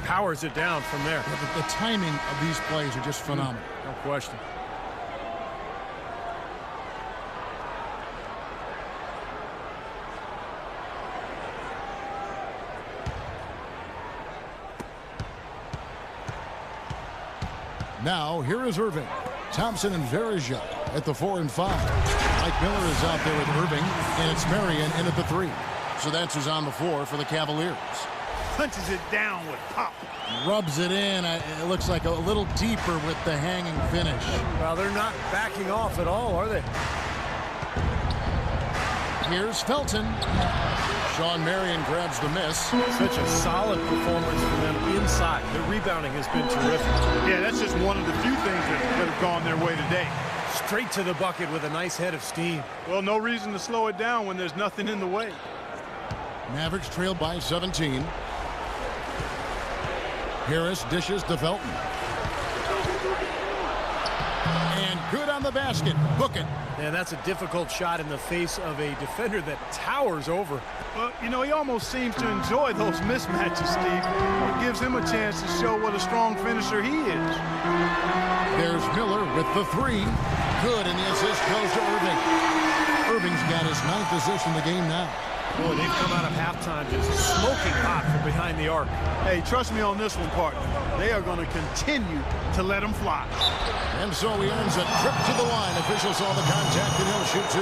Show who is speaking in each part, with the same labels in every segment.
Speaker 1: powers it down from there.
Speaker 2: Yeah, the timing of these plays are just phenomenal.
Speaker 1: No question.
Speaker 2: Now, here is Irving. Thompson and Verija at the 4 and 5. Mike Miller is out there with Irving, and it's Marion in at the 3. So that's who's on the floor for the Cavaliers.
Speaker 3: Punches it down with pop.
Speaker 2: Rubs it in. It looks like a little deeper with the hanging finish.
Speaker 1: Well, they're not backing off at all, are they?
Speaker 2: Here's Felton. Sean Marion grabs the miss.
Speaker 1: Such a solid performance from them inside. The rebounding has been terrific.
Speaker 3: Yeah, that's just one of the few things that have gone their way today.
Speaker 1: Straight to the bucket with a nice head of steam.
Speaker 3: Well, no reason to slow it down when there's nothing in the way.
Speaker 2: Mavericks trail by 17. Harris dishes to Felton. And good on the basket. Book it.
Speaker 1: And that's a difficult shot in the face of a defender that towers over.
Speaker 3: Well, you know, he almost seems to enjoy those mismatches, Steve. It gives him a chance to show what a strong finisher he is.
Speaker 2: There's Miller with the 3. Good, and the assist goes to Irving. Irving's got his 9th assist in the game now.
Speaker 1: Boy, they've come out of halftime just smoking hot from behind the arc.
Speaker 3: Hey, trust me on this one, partner. They are going to continue to let him fly.
Speaker 2: And so he earns a trip to the line. Officials saw the contact, and he'll shoot 2.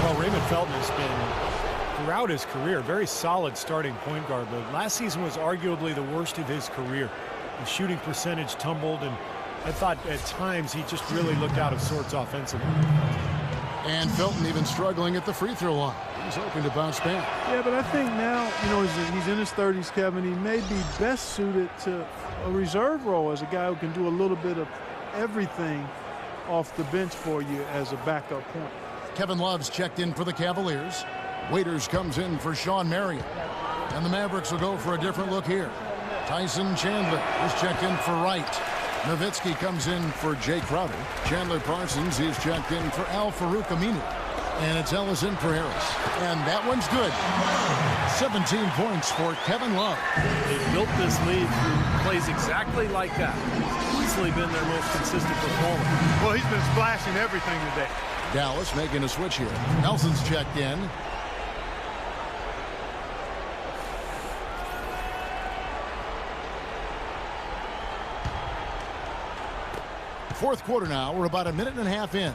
Speaker 1: Well, Raymond Felton has been, throughout his career, very solid starting point guard, but last season was arguably the worst of his career. The shooting percentage tumbled, and I thought at times he just really looked out of sorts offensively.
Speaker 2: And Felton even struggling at the free throw line. He's hoping to bounce back.
Speaker 3: Yeah, but I think now, you know, he's in his 30s, Kevin. He may be best suited to a reserve role as a guy who can do a little bit of everything off the bench for you as a backup point.
Speaker 2: Kevin Love's checked in for the Cavaliers. Waiters comes in for Sean Marion. And the Mavericks will go for a different look here. Tyson Chandler is checked in for Wright. Nowitzki comes in for Jay Crowder. Chandler Parsons is checked in for Al Farouk Aminu. And it's Ellis in for Harris. And that one's good. 17 points for Kevin Love.
Speaker 1: They've built this lead through plays exactly like that. Easily been their most consistent performer.
Speaker 3: Well, he's been splashing everything today.
Speaker 2: Dallas making a switch here. Nelson's checked in. Fourth quarter now. We're about a minute and a half in.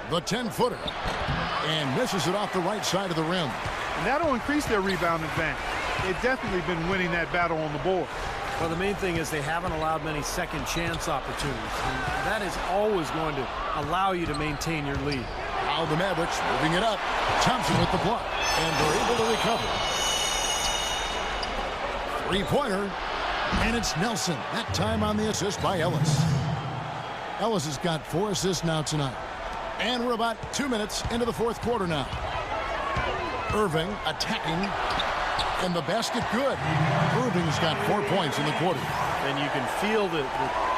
Speaker 2: The 10-footer. And misses it off the right side of the rim.
Speaker 3: And that'll increase their rebound advantage. They've definitely been winning that battle on the board.
Speaker 1: Well, the main thing is they haven't allowed many second chance opportunities. And that is always going to allow you to maintain your lead.
Speaker 2: Now the Mavericks moving it up. Thompson with the block. And they're able to recover. Three-pointer. And it's Nelson. That time on the assist by Ellis. Ellis has got 4 assists now tonight. And we're about 2 minutes into the fourth quarter now. Irving attacking. And the basket good. Irving's got 4 points in the quarter.
Speaker 1: And you can feel the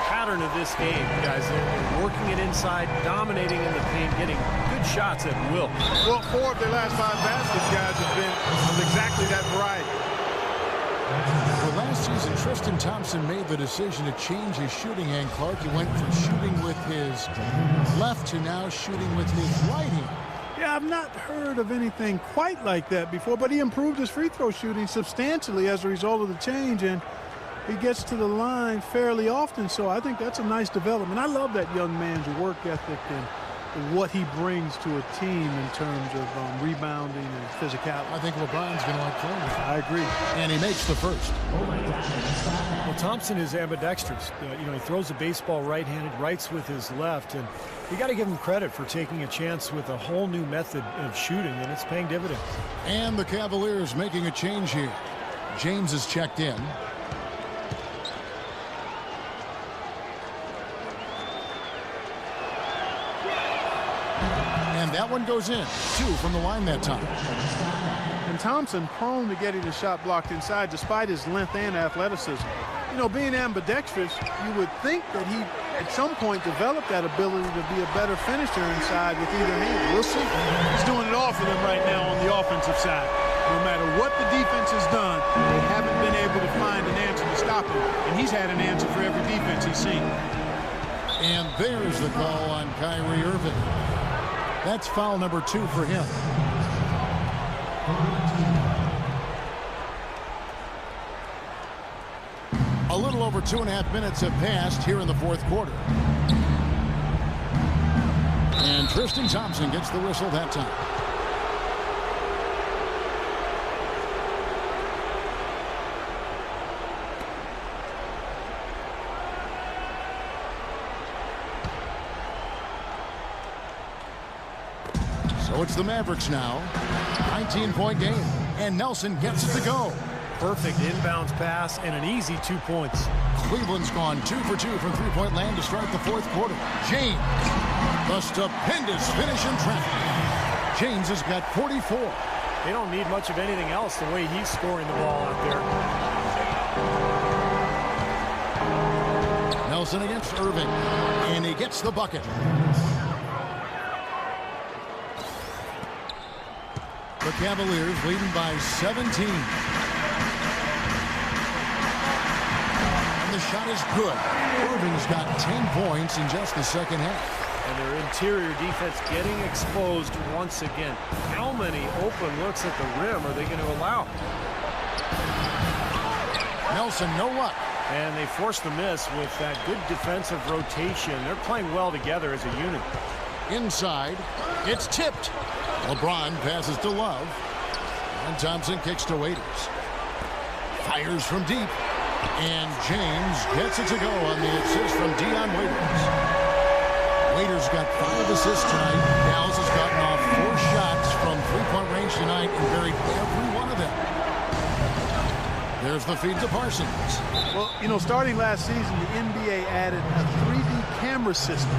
Speaker 1: pattern of this game, guys. They're working it inside, dominating in the paint, getting good shots at will.
Speaker 3: Well, 4 of their last 5 baskets, guys, have been of exactly that variety.
Speaker 2: Well, last season, Tristan Thompson made the decision to change his shooting hand, Clark. He went from shooting with his left to now shooting with his right hand.
Speaker 3: Yeah, I've not heard of anything quite like that before, but he improved his free throw shooting substantially as a result of the change, and he gets to the line fairly often, so I think that's a nice development. I love that young man's work ethic and what he brings to a team in terms of rebounding and physicality.
Speaker 2: I think LeBron's going to like playing with him.
Speaker 3: I agree.
Speaker 2: And he makes the first.
Speaker 1: Well, Thompson is ambidextrous. You know, he throws the baseball right-handed, writes with his left, and you got to give him credit for taking a chance with a whole new method of shooting, and it's paying dividends.
Speaker 2: And the Cavaliers making a change here. James is checked in. And that one goes in. 2 from the line that time.
Speaker 3: And Thompson prone to getting the shot blocked inside despite his length and athleticism. You know, being ambidextrous, you would think that he at some point developed that ability to be a better finisher inside with either hand. We'll see. He's doing it all for them right now on the offensive side. No matter what the defense is stopping, and he's had an answer for every defense he's seen.
Speaker 2: And there's the call on Kyrie Irving. That's foul number 2 for him. A little over 2.5 minutes have passed here in the fourth quarter. And Tristan Thompson gets the whistle that time. So it's the Mavericks now. 19-point game. And Nelson gets it to go.
Speaker 1: Perfect inbounds pass and an easy 2 points.
Speaker 2: Cleveland's gone 2 for 2 from three-point land to start the fourth quarter. James, the stupendous finish in traffic. James has got 44.
Speaker 1: They don't need much of anything else the way he's scoring the ball out there.
Speaker 2: Nelson against Irving, and he gets the bucket. The Cavaliers leading by 17. The shot is good. Irving's got 10 points in just the second half.
Speaker 1: And their interior defense getting exposed once again. How many open looks at the rim are they going to allow?
Speaker 2: Nelson, no luck.
Speaker 1: And they force the miss with that good defensive rotation. They're playing well together as a unit.
Speaker 2: Inside, it's tipped. LeBron passes to Love. And Thompson kicks to Waiters. Fires from deep. And James gets it to go on the assist from Dion Waiters. Waiters got 5 assists tonight. Dallas has gotten off 4 shots from three-point range tonight and buried every one of them. There's the feed to Parsons.
Speaker 3: Well, you know, starting last season, the NBA added a 3D camera system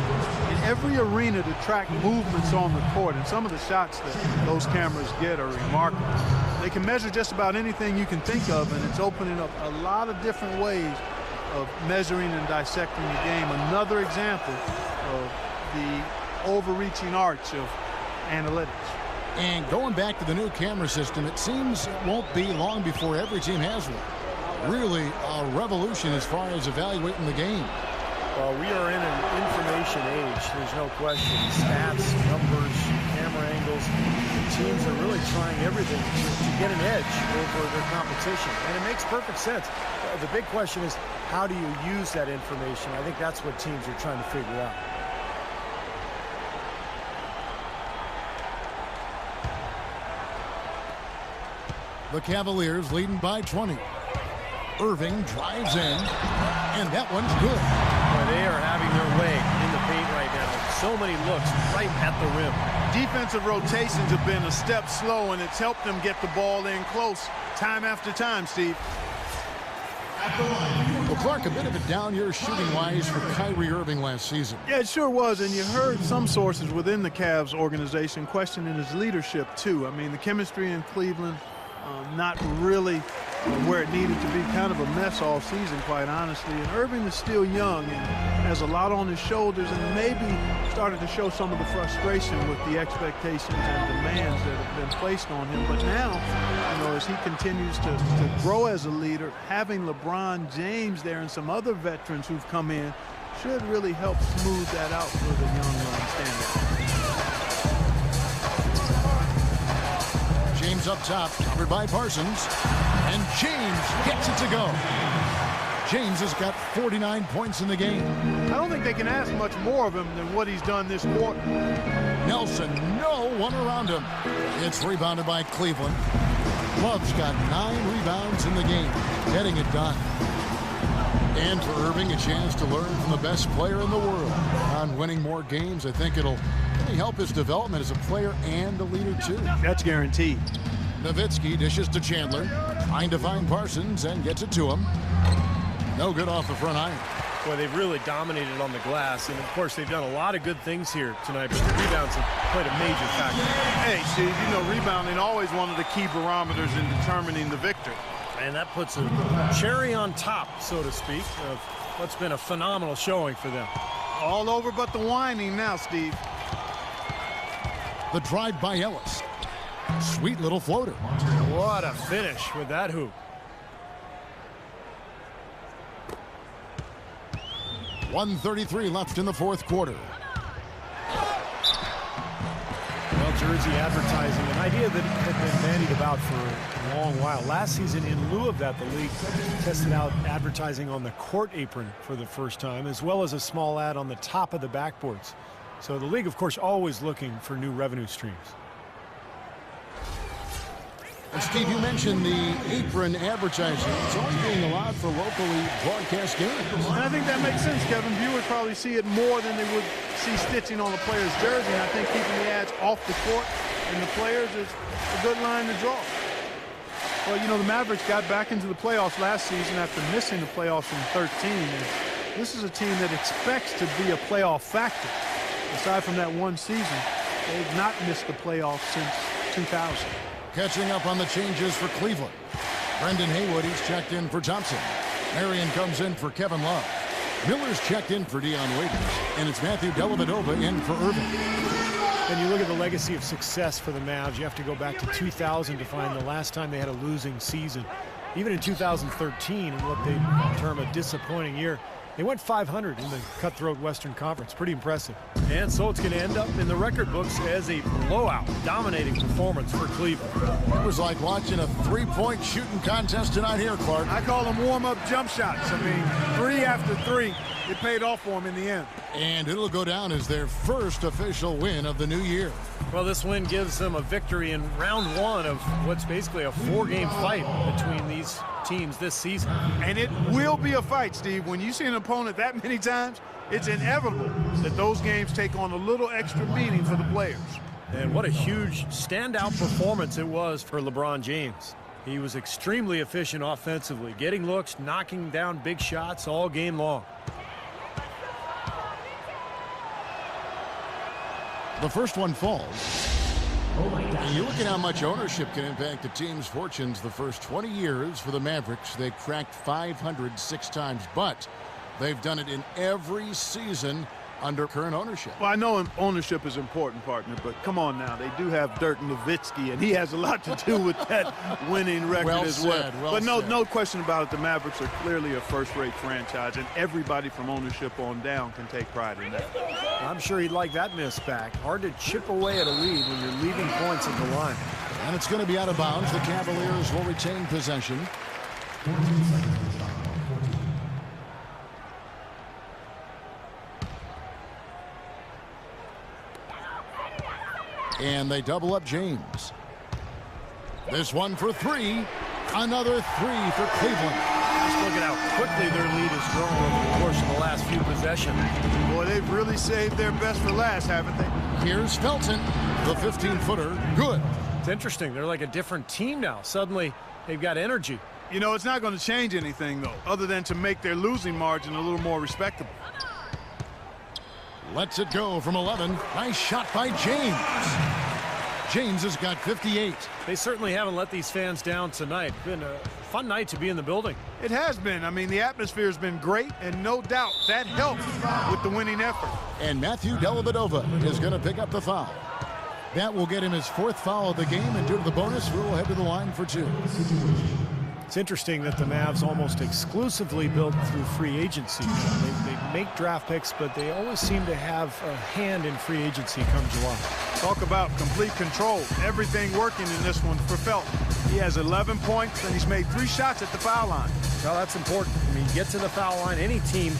Speaker 3: in every arena to track movements on the court. And some of the shots that those cameras get are remarkable. They can measure just about anything you can think of, and it's opening up a lot of different ways of measuring and dissecting the game. Another example of the overreaching arch of analytics.
Speaker 2: And going back to the new camera system, it seems it won't be long before every team has one. Really a revolution as far as evaluating the game.
Speaker 1: Well, we are in an information age. There's no question. Stats, numbers, camera angles. Teams are really trying everything to get an edge over their competition. And it makes perfect sense. The big question is, how do you use that information? I think that's what teams are trying to figure out.
Speaker 2: The Cavaliers leading by 20. Irving drives in, and that one's good.
Speaker 1: Well, they are having their way in the paint right now. So many looks right at the rim.
Speaker 3: Defensive rotations have been a step slow, and it's helped them get the ball in close time after time, Steve.
Speaker 2: Well, Clark, a bit of a down year shooting-wise for Kyrie Irving last season.
Speaker 3: Yeah, it sure was, and you heard some sources within the Cavs organization questioning his leadership, too. I mean, the chemistry in Cleveland, not really where it needed to be, kind of a mess all season, quite honestly. And Irving is still young and has a lot on his shoulders, and maybe started to show some of the frustration with the expectations and demands that have been placed on him. But now, you know, as he continues to grow as a leader, having LeBron James there and some other veterans who've come in should really help smooth that out for the young standard.
Speaker 2: James up top, covered by Parsons, and James gets it to go. James has got 49 points in the game.
Speaker 3: I don't think they can ask much more of him than what he's done this quarter.
Speaker 2: Nelson, no one around him. It's rebounded by Cleveland. Love's got 9 rebounds in the game, getting it done. And for Irving, a chance to learn from the best player in the world. On winning more games, I think it'll really help his development as a player and a leader, too.
Speaker 3: That's guaranteed.
Speaker 2: Nowitzki dishes to Chandler, trying to find Parsons, and gets it to him. No good off the front iron.
Speaker 1: Boy, they've really dominated on the glass, and of course they've done a lot of good things here tonight, but the rebounds have played a major factor.
Speaker 3: Hey, Steve, you know, rebounding always one of the key barometers in determining the victor.
Speaker 1: And that puts a cherry on top, so to speak, of what's been a phenomenal showing for them.
Speaker 3: All over but the whining now, Steve.
Speaker 2: The drive by Ellis. Sweet little floater.
Speaker 1: What a finish with that hoop.
Speaker 2: 1:33 left in the fourth quarter.
Speaker 1: Well, jersey advertising, an idea that had been bandied about for a long while. Last season, in lieu of that, the league tested out advertising on the court apron for the first time, as well as a small ad on the top of the backboards. So the league, of course, always looking for new revenue streams.
Speaker 2: And Steve, you mentioned the apron advertising. It's only being allowed for locally broadcast games.
Speaker 3: And I think that makes sense, Kevin. Viewers probably see it more than they would see stitching on a player's jersey. And I think keeping the ads off the court and the players is a good line to draw. Well, you know, the Mavericks got back into the playoffs last season after missing the playoffs in 13. And this is a team that expects to be a playoff factor. Aside from that one season, they've not missed the playoffs since 2000.
Speaker 2: Catching up on the changes for Cleveland. Brendan Haywood, he's checked in for Thompson. Marion comes in for Kevin Love. Miller's checked in for Dion Waiters. And it's Matthew Dellavedova in for Irving.
Speaker 1: And you look at the legacy of success for the Mavs. You have to go back to 2000 to find the last time they had a losing season. Even in 2013, in what they term a disappointing year, they went 500 in the cutthroat Western Conference. Pretty impressive. And so it's going to end up in the record books as a blowout, dominating performance for Cleveland.
Speaker 2: It was like watching a three-point shooting contest tonight here, Clark.
Speaker 3: I call them warm-up jump shots. I mean, 3 after 3, it paid off for them in the end.
Speaker 2: And it'll go down as their first official win of the new year.
Speaker 1: Well, this win gives them a victory in round 1 of what's basically a 4-game fight between these teams this season.
Speaker 3: And it will be a fight, Steve. When you see an opponent that many times, it's inevitable that those games take on a little extra meaning for the players.
Speaker 1: And what a huge standout performance it was for LeBron James. He was extremely efficient offensively, getting looks, knocking down big shots all game long.
Speaker 2: The first one falls. And you look at how much ownership can impact a team's fortunes. The first 20 years for the Mavericks, they cracked 500 6 times, but they've done it in every season under current ownership.
Speaker 3: Well, I know ownership is important, partner, but come on now. They do have Dirk Nowitzki, and he has a lot to do with that winning record as well. But no question about it, the Mavericks are clearly a first-rate franchise, and everybody from ownership on down can take pride in that.
Speaker 1: I'm sure he'd like that miss back. Hard to chip away at a lead when you're leaving points at the line.
Speaker 2: And it's going to be out of bounds. The Cavaliers will retain possession. And they double up James. This one for 3. Another 3 for Cleveland.
Speaker 1: Just look at how quickly their lead has grown over the course of the last few possessions.
Speaker 3: Boy, they've really saved their best for last, haven't they?
Speaker 2: Here's Felton, the 15-footer. Good.
Speaker 1: It's interesting. They're like a different team now. Suddenly, they've got energy.
Speaker 3: You know, it's not going to change anything, though, other than to make their losing margin a little more respectable.
Speaker 2: Lets it go from 11. Nice shot by James. James has got 58.
Speaker 1: They certainly haven't let these fans down tonight. Been a fun night to be in the building.
Speaker 3: It has been. I mean, the atmosphere has been great, and no doubt that helped with the winning effort.
Speaker 2: And Matthew Dellavedova is going to pick up the foul. That will get him his 4th foul of the game, and due to the bonus, we'll head to the line for 2.
Speaker 1: It's interesting that the Mavs almost exclusively build through free agency. They make draft picks, but they always seem to have a hand in free agency come July.
Speaker 3: Talk about complete control. Everything working in this one for Felton. He has 11 points, and he's made 3 shots at the foul line.
Speaker 1: Well, that's important. I mean, get to the foul line. Any team,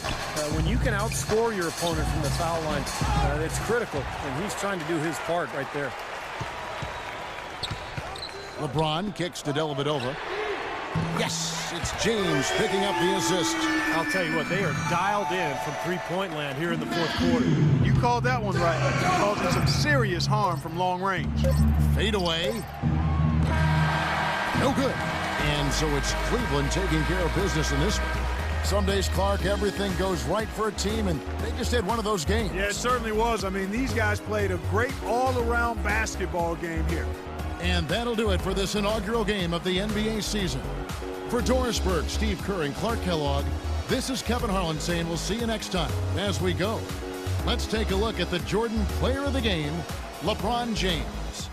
Speaker 1: when you can outscore your opponent from the foul line, it's critical, and he's trying to do his part right there.
Speaker 2: LeBron kicks to Dellavedova. Yes, it's James picking up the assist.
Speaker 1: I'll tell you what, they are dialed in from three-point land here in the fourth quarter.
Speaker 3: You called that one right. Causing some serious harm from long range.
Speaker 2: Fade away. No good. And so it's Cleveland taking care of business in this one. Some days, Clark, everything goes right for a team, and they just had one of those games.
Speaker 3: Yeah, it certainly was. I mean, these guys played a great all-around basketball game here.
Speaker 2: And that'll do it for this inaugural game of the NBA season. For Dorisburg, Steve Kerr and Clark Kellogg, this is Kevin Harlan saying we'll see you next time. As we go, let's take a look at the Jordan Player of the Game, LeBron James.